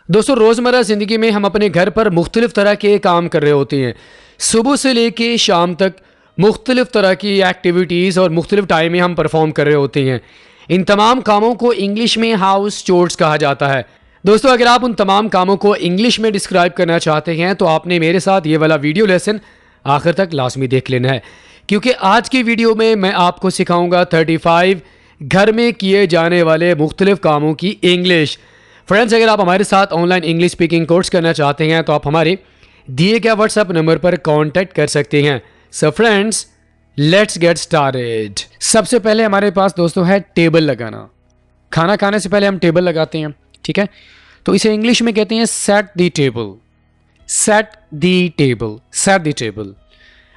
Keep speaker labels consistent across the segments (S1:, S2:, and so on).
S1: दोस्तों रोज़मर्रा ज़िंदगी में हम अपने घर पर मुख्तलिफ़ तरह के काम कर रहे होते हैं। सुबह से लेके शाम तक मुख्तलिफ़ तरह की एक्टिविटीज़ और मुख्तलिफ़ टाइम में हम परफॉर्म कर रहे होते हैं। इन तमाम कामों को इंग्लिश में हाउस चोर्स कहा जाता है। दोस्तों अगर आप उन तमाम कामों को इंग्लिश में डिस्क्राइब करना चाहते हैं तो आपने मेरे साथ ये वाला वीडियो लेसन आखिर तक लाजमी देख लेना है, क्योंकि आज की वीडियो में मैं आपको सिखाऊंगा 35 घर में किए जाने वाले मुख्तलिफ़ कामों की इंग्लिश। फ्रेंड्स अगर आप हमारे साथ ऑनलाइन इंग्लिश स्पीकिंग कोर्स करना चाहते हैं तो आप हमारे दिए गए व्हाट्सएप नंबर पर कांटेक्ट कर सकते हैं। So friends let's get started. सबसे पहले हमारे पास दोस्तों है टेबल लगाना। खाना खाने से पहले हम टेबल लगाते हैं, ठीक है, तो इसे इंग्लिश में कहते हैं set the table. Set the table, set the table.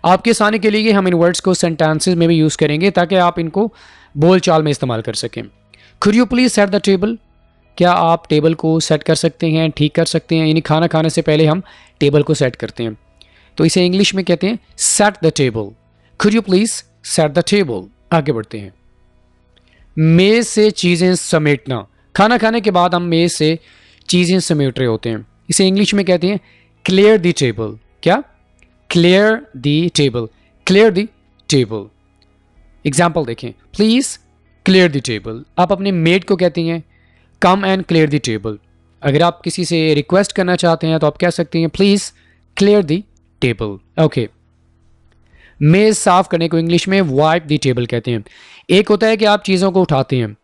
S1: आपके आसानी के लिए हम इन वर्ड्स को सेंटेंसेस में भी यूज़ करेंगे ताकि आप इनको बोल चाल में इस्तेमाल कर सकें। Could you please set the table? क्या आप टेबल को सेट कर सकते हैं, ठीक कर सकते हैं? यानी खाना खाने से पहले हम टेबल को सेट करते हैं, तो इसे इंग्लिश में कहते हैं set the table. Could you please set the table. आगे बढ़ते हैं। मेज़ से चीज़ें समेटना। खाना खाने के बाद हम मेज़ से चीज़ें समेट रहे होते हैं, इसे इंग्लिश में कहते हैं क्लियर द टेबल। क्या? Clear the table, clear the table. Example देखें, प्लीज़ क्लियर द टेबल। आप अपने मेड को कहती हैं come and clear the table. अगर आप किसी से रिक्वेस्ट करना चाहते हैं तो आप कह सकते हैं please clear the table. Okay. मेज़ साफ करने को इंग्लिश में वाइप द टेबल कहते हैं। एक होता है कि आप चीज़ों को उठाते हैं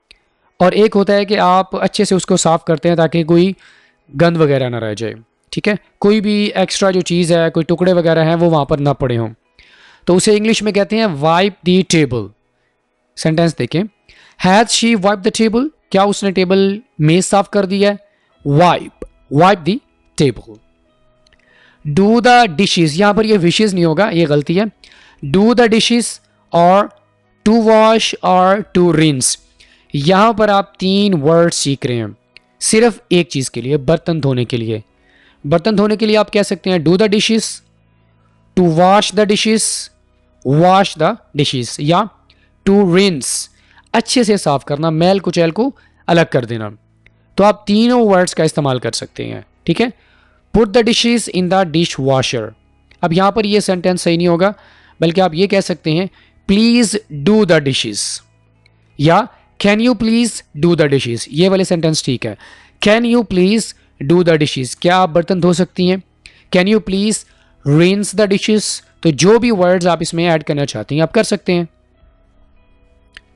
S1: और एक होता है कि आप अच्छे से उसको साफ करते हैं ताकि कोई गंद वगैरह ना रह जाए, ठीक है, कोई भी एक्स्ट्रा जो चीज़ है, कोई टुकड़े वगैरह हैं वो वहाँ पर ना पड़े हों, तो उसे इंग्लिश में कहते हैं वाइप द टेबल। सेंटेंस देखें, has she wipe the table? क्या उसने टेबल मेज साफ कर दिया है? Wipe, wipe the table. Do the dishes, यहां पर ये विशेज नहीं होगा, ये गलती है। डू द डिशेस और टू वॉश और टू रिंस, यहां पर आप 3 वर्ड सीख रहे हैं सिर्फ एक चीज के लिए, बर्तन धोने के लिए। बर्तन धोने के लिए आप कह सकते हैं do the dishes, to wash the dishes, wash the dishes, या टू रिंस, अच्छे से साफ करना, मैल कुचैल को अलग कर देना। तो आप तीनों वर्ड्स का इस्तेमाल कर सकते हैं, ठीक है। Put the dishes in the dish washer. अब यहां पर यह सेंटेंस सही नहीं होगा, बल्कि आप ये कह सकते हैं प्लीज डू द डिशेस, या can you please do the dishes. ये वाले सेंटेंस ठीक है। Can you please do the dishes, क्या आप बर्तन धो सकती हैं? Can you please rinse the dishes. तो जो भी वर्ड्स आप इसमें ऐड करना चाहते हैं आप कर सकते हैं।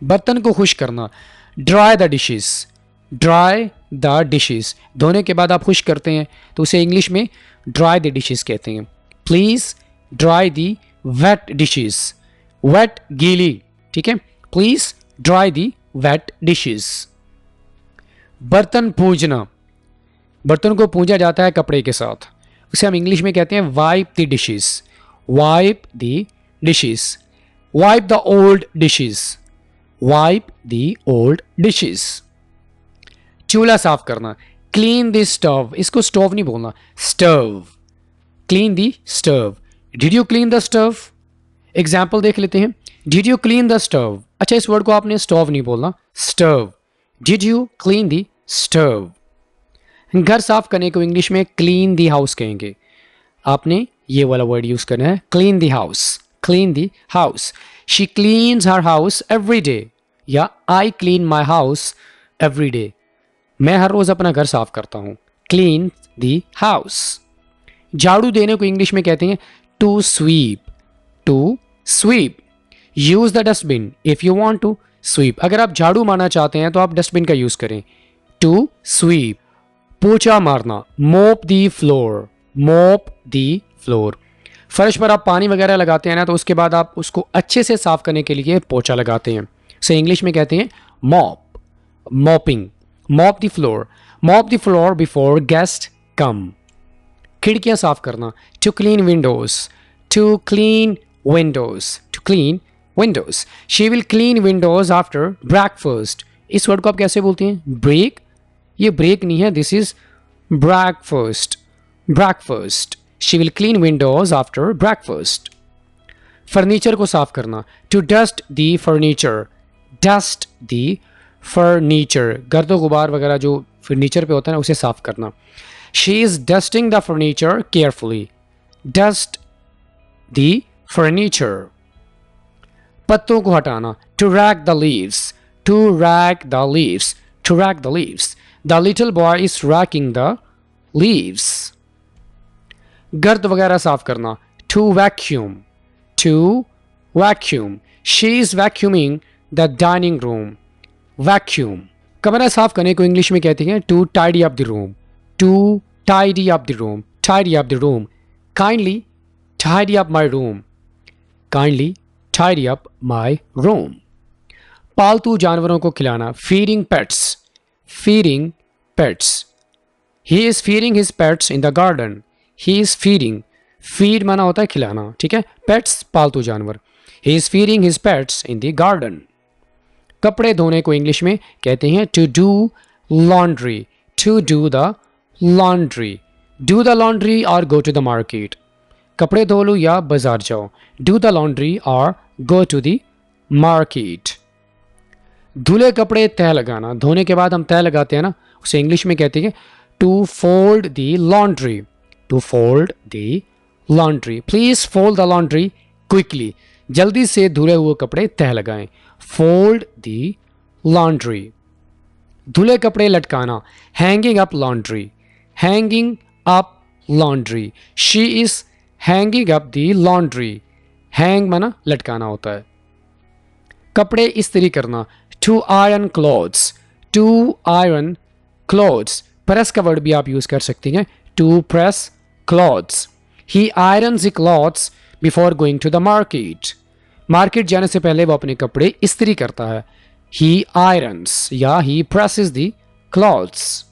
S1: बर्तन को खुश करना, dry the dishes, dry the dishes. धोने के बाद आप खुश करते हैं तो उसे इंग्लिश में ड्राई द डिशेस कहते हैं। Please dry the wet dishes, wet गीली, ठीक है, please dry the wet dishes. बर्तन पूंजना, बर्तन को पूंजा जाता है कपड़े के साथ, उसे हम इंग्लिश में कहते हैं wipe the dishes, wipe the dishes. Wipe the old dishes, wipe the old dishes. चूल्हा साफ करना, क्लीन द स्टव, इसको स्टोव नहीं बोलना, stove, clean the stove. Did you clean the stove? Example देख लेते हैं। Did you clean the stove? अच्छा, इस वर्ड को आपने स्टोव नहीं बोलना, stove. Did you clean the stove. घर साफ करने को इंग्लिश में क्लीन द हाउस कहेंगे। आपने ये वाला वर्ड यूज करना है, clean the house, clean the house. She cleans her house every day, या I clean my house every day. मैं हर रोज अपना घर साफ करता हूं, क्लीन द हाउस। झाड़ू देने को इंग्लिश में कहते हैं to sweep, to sweep. Use the dustbin if you want to sweep. अगर आप झाड़ू मारना चाहते हैं तो आप डस्टबिन का यूज करें, टू स्वीप। पोछा मारना, मोप द फ्लोर, मोप द फ्लोर। फर्श पर आप पानी वगैरह लगाते हैं ना, तो उसके बाद आप उसको अच्छे से साफ करने के लिए पोछा लगाते हैं, उसे इंग्लिश में कहते हैं mop, mopping. Mop the floor, mop the floor before guest come. खिड़कियां साफ करना, to clean windows, to clean windows, to clean windows. She will clean windows after breakfast. इस वर्ड को आप कैसे बोलते हैं? ब्रेक। ये ब्रेक नहीं है, this is breakfast, breakfast. She will clean windows after breakfast. Furniture को साफ करना, to dust the furniture, dust the furniture. गर्द गुबार वगैरह जो फर्नीचर पे होता है ना, उसे साफ करना। She is dusting the furniture carefully, dust the furniture. पत्तों को हटाना, to rake the leaves, to rake the leaves, to rake the leaves. The little boy is raking the leaves. गर्द वगैरह साफ करना, to vacuum, to vacuum. She is vacuuming the dining room, vacuum. कमरा साफ करने को इंग्लिश में कहते हैं to tidy up the room, to tidy up the room, tidy up the room. Kindly tidy up my room, kindly tidy up my room. पालतू जानवरों को खिलाना, feeding pets, feeding pets. He is feeding his pets in the garden, he is feeding, feed माना होता है खिलाना, ठीक है, पेट्स पालतू जानवर। He is feeding his pets in the garden. कपड़े धोने को इंग्लिश में कहते हैं to do laundry, to do the laundry. Do the laundry और गो टू द मार्केट। कपड़े धो लो या बाजार जाओ, डू द लॉन्ड्री और गो टू द मार्केट। धुले कपड़े तह लगाना, धोने के बाद हम तह लगाते हैं ना, उसे इंग्लिश में कहते हैं to fold the laundry, to fold the laundry. Please fold the laundry quickly, जल्दी से धुले हुए कपड़े तह लगाएं, फोल्ड द लॉन्ड्री। धुले कपड़े लटकाना, hanging up laundry, hanging up laundry. She is hanging up the laundry, hang माना लटकाना होता है। कपड़े इस्त्री करना, to iron clothes, to iron clothes. Press का वर्ड भी आप यूज कर सकती हैं, to press clothes. He irons the clothes before going to the market. Market जाने से पहले वो अपने कपड़े इस्त्री करता है, ही आयरन्स या ही प्रेसेस द क्लॉथ्स।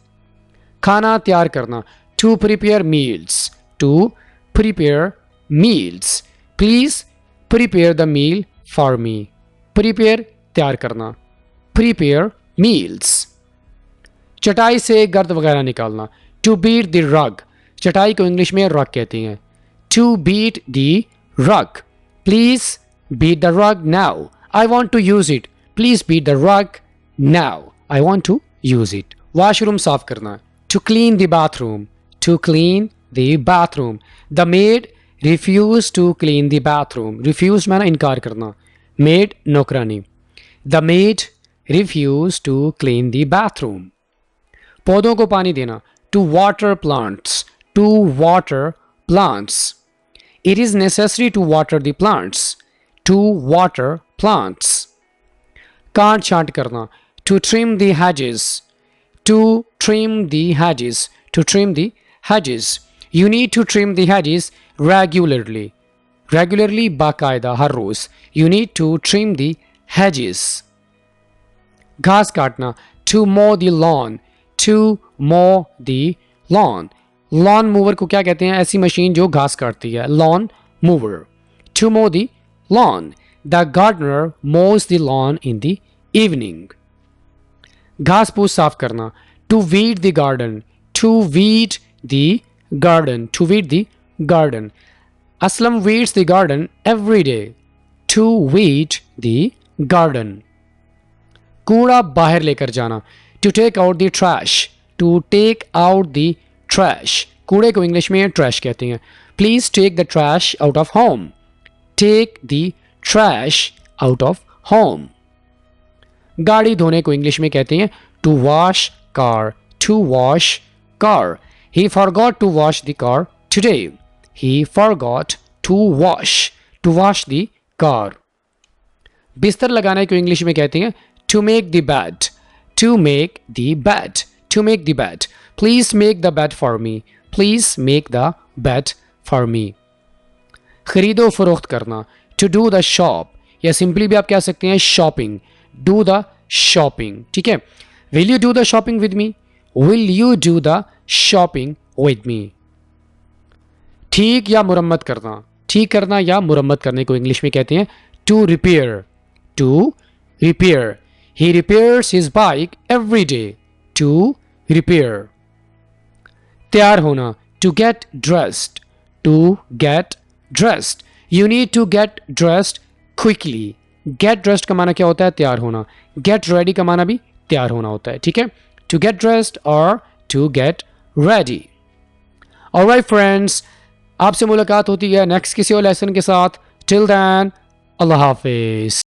S1: खाना तैयार करना, to prepare meals, to prepare meals. Please prepare the meal for me. Prepare तैयार करना, प्रिपेयर मील्स। चटाई से गर्द वगैरह निकालना, टू बीट द रग। चटाई को इंग्लिश में रग कहती हैं, to beat the rug. Please beat the rug now, I want to use it, please beat the rug now, I want to use it। Washroom साफ करना, to clean the bathroom, to clean the bathroom। the maid refused to clean the bathroom, refuse माना इनकार करना, maid नौकरानी। the maid refused to clean the bathroom। पौधों को पानी देना, to water plants, to water plants। it is necessary to water the plants, to water plants। काट छांट करना, to trim the hedges, to trim the hedges, to trim the hedges। you need to trim the hedges regularly, regularly बाकायदा हर रोज, you need to trim the hedges। घास काटना, to mow the lawn, to mow the lawn। lawn mower को क्या कहते हैं, ऐसी machine जो घास काटती है, lawn mower। to mow the lawn, the gardener mows the lawn in the evening। घास फूस साफ करना, to weed the garden, to weed the garden, to weed the garden। Aslam weeds the garden every day, to weed the garden। कूड़ा बाहर लेकर जाना, to take out the trash, to take out the trash। कूड़े को English में trash कहते हैं। Please take the trash out of home, take the trash out of home। गाड़ी धोने को इंग्लिश में कहते हैं to wash car, to wash car। he forgot to wash the car today, he forgot to wash the car। बिस्तर लगाने को English में कहते हैं to make the bed, to make the bed, to make the bed। please make the bed for me, please make the bed for me। खरीदो फरोख्त करना, to do the shop, या सिंपली भी आप कह सकते हैं शॉपिंग, do the shopping, ठीक है। will you do the shopping with me, will you do the shopping with me। ठीक या मुरम्मत करना, ठीक करना या मुरम्मत करने को इंग्लिश में कहते हैं to repair, to repair। he repairs his bike every day, to repair। तैयार होना, to get dressed, to get dressed। you need to get dressed quickly। get dressed का माना क्या होता है, तैयार होना। get ready का माना भी तैयार होना होता है, ठीक है। to get dressed और to get ready। Alright friends, आपसे मुलाकात होती है नेक्स्ट किसी और लेसन के साथ। टिल दैन, अल्लाह हाफिज़।